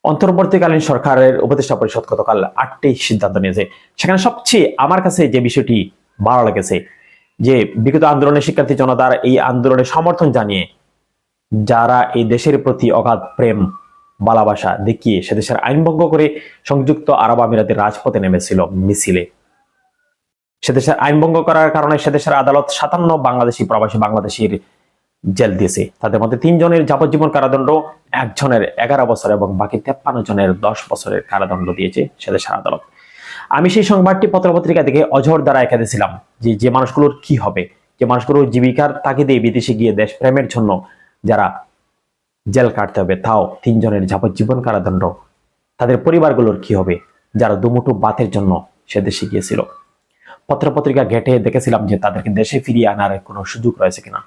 অন্তর্বর্তীকালীন সরকারের উপদেষ্টা পরিষদ গতকাল 8টি সিদ্ধান্ত নিয়েছে। সেখানে সবচেয়ে আমার কাছে যে বিষয়টি ভালো লেগেছে যে বিগত আন্দোলনের শিক্ষার্থী জনতার এই আন্দোলনের সমর্থন জানিয়ে যারা এই দেশের প্রতি অগাধ প্রেম ভালোবাসা দেখিয়ে সে দেশের আইন ভঙ্গ করে সংযুক্ত আরব আমিরাতের রাজপথে নেমেছিল মিছিলে, সে দেশের আইন ভঙ্গ করার কারণে সে দেশের আদালত 57 বাংলাদেশি প্রবাসী বাংলাদেশির জেল দিয়েছে। তাদের মধ্যে 3 জনের যাবজ্জীবন কারাদণ্ড, 1 জনের 11 বছর এবং বাকি 53 জনের 10 বছরের কারাদণ্ড দিয়েছে সে দেশের আদালত। আমি সেই সংবাদটি পত্রপত্রিকা থেকে অঝোর দ্বারা এঁকেছিলাম যে মানুষগুলোর কি হবে, যে মানুষগুলোর জীবিকার তাগিদে বিদেশে গিয়ে দেশপ্রেমের জন্য যারা জেল কাটতে হবে, তাও 3 জনের যাবজ্জীবন কারাদণ্ড, তাদের পরিবারগুলোর কি হবে যারা দুমুঠো ভাতের জন্য সে দেশে গিয়েছিল। পত্রপত্রিকা ঘেটে দেখেছিলাম যে তাদেরকে দেশে ফিরিয়ে আনার কোনো সুযোগ রয়েছে কিনা।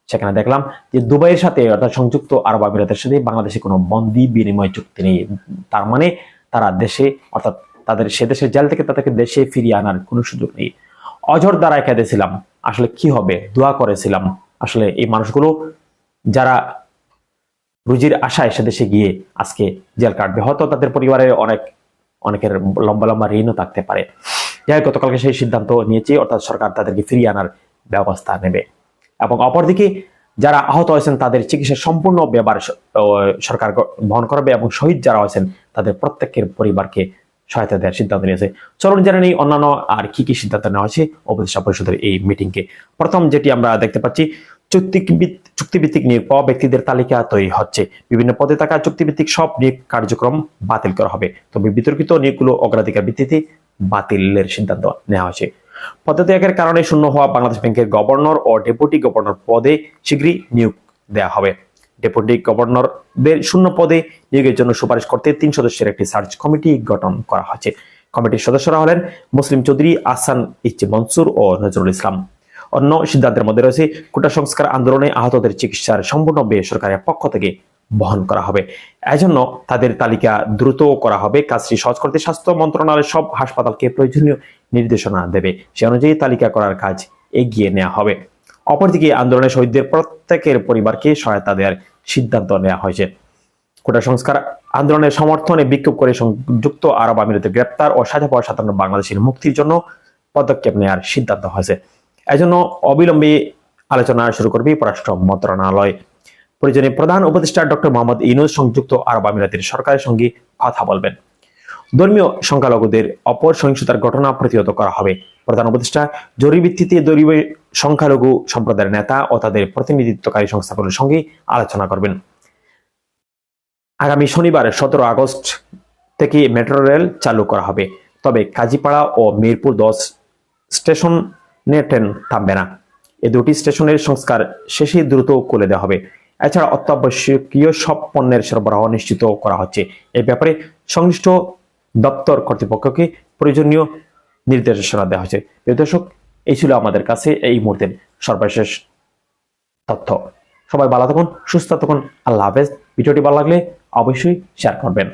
সেখানে দেখলাম যে দুবাইয়ের সাথে অর্থাৎ সংযুক্ত আরব আমিরাতের সাথে বাংলাদেশে কোনো বন্দি বিনিময় চুক্তি নেই। তার মানে তারা দেশে অর্থাৎ তাদের সে দেশের জেল থেকে তাদেরকে দেশে ফিরিয়ে আনার কোনো সুযোগ নেই। অঝোর দ্বারা কেঁদেছিলাম আসলে কি হবে, দোয়া করেছিলাম আসলে এই মানুষগুলো যারা রুজির আশায় সে দেশে গিয়ে আজকে জেল কাটবে, হয়তো তাদের পরিবারের অনেকের লম্বা লম্বা ঋণও থাকতে পারে। যাই হোক, গতকালকে সেই সিদ্ধান্ত নিয়েছে, অর্থাৎ সরকার তাদেরকে ফিরিয়ে আনার ব্যবস্থা নেবে এবং অপরদিকে যারা আহত হয়েছেন তাদের চিকিৎসার সম্পূর্ণ ব্যবহার সরকার বহন করবে এবং শহীদ যারা হয়েছেন তাদের প্রত্যেকের পরিবারকে সহায়তা দেওয়ার সিদ্ধান্ত নিয়েছে। চলুন জেনে নেই অন্যান্য আর কি কি সিদ্ধান্ত নেওয়া হয়েছে উপদেষ্টা পরিষদের এই মিটিংকে। প্রথম যেটি আমরা দেখতে পাচ্ছি, চুক্তিভিত্তিক নিয়োগ পাওয়া ব্যক্তিদের তালিকা তৈরি হচ্ছে। বিভিন্ন পদে থাকা চুক্তিভিত্তিক সব নিয়োগ কার্যক্রম বাতিল করা হবে, তবে বিতর্কিত নিয়োগগুলো অগ্রাধিকার ভিত্তিতে বাতিলের সিদ্ধান্ত নেওয়া হয়েছে। পদত্যাগের কারণে শূন্য হওয়া বাংলাদেশ ব্যাংকের গভর্নর ও ডেপুটি গভর্নর পদে শীঘ্রই নিয়োগ দেওয়া হবে। ডেপুটি গভর্নরদের শূন্য পদে নিয়োগের জন্য সুপারিশ করতে 3 সদস্যের একটি সার্চ কমিটি গঠন করা হয়েছে। কমিটির সদস্যরা হলেন মুসলিম চৌধুরী, আহসান ইচ্ছে মনসুর ও নজরুল ইসলাম। অন্য সিদ্ধান্তের মধ্যে রয়েছে কোটা সংস্কার আন্দোলনে আহতদের চিকিৎসার সম্পূর্ণ ব্যয় সরকারের পক্ষ থেকে বহন করা হবে। এজন্য তাদের তালিকা দ্রুত করা হবে। কাজটি সহজ করতে স্বাস্থ্য মন্ত্রণালয় সব হাসপাতালকে প্রয়োজনীয় নির্দেশনা দেবে, সে অনুযায়ী তালিকা করার কাজ এগিয়ে নেওয়া হবে। অপরদিকে আন্দোলনে শহীদদের প্রত্যেকের পরিবারকে সহায়তা দেওয়ার সিদ্ধান্ত নেওয়া হয়েছে। কোটা সংস্কার আন্দোলনের সমর্থনে বিক্ষোভ করে সংযুক্ত আরব আমিরাতে গ্রেপ্তার ও সাজা পাওয়া 57 বাংলাদেশের মুক্তির জন্য পদক্ষেপ নেওয়ার সিদ্ধান্ত হয়েছে। এজন্য অবিলম্বে আলোচনা শুরু করবে পররাষ্ট্র মন্ত্রণালয়। প্রয়োজনে প্রধান উপদেষ্টা ডক্টর মোহাম্মদ ইউনূস সংযুক্ত আরব আমিরাতের সরকারের সঙ্গে কথা বলবেন। ধর্মীয় সংখ্যালঘুদের অপর সহিংসতার ঘটনা প্রতিহত করা হবে। প্রধান উপদেষ্টা জরুরি ভিত্তিতে ধর্মীয় সংখ্যালঘু সম্প্রদায়ের নেতা ও তাদের প্রতিনিধিত্বকারী সংস্থাগুলোর সঙ্গে আলোচনা করবেন। আগামী শনিবার 17 আগস্ট থেকে মেট্রো রেল চালু করা হবে, তবে কাজীপাড়া ও মিরপুর 10 স্টেশনে ট্রেন থামবে না। এই দুটি স্টেশনের সংস্কার শেষে দ্রুত খুলে দেওয়া হবে। এছাড়া অত্যাবশ্যকীয় সব পণ্যের সরবরাহ নিশ্চিত করা হচ্ছে। এই ব্যাপারে সংশ্লিষ্ট দপ্তর কর্তৃপক্ষকে প্রয়োজনীয় নির্দেশনা দেওয়া হয়েছে। প্রিয় দর্শক, এই ছিল আমাদের কাছে এই মুহূর্তের সর্বশেষ তথ্য। সবাই ভালো থাকুন, সুস্থ থাকুন, আল্লাহ হাফেজ। ভিডিওটি ভালো লাগলে অবশ্যই শেয়ার করবেন।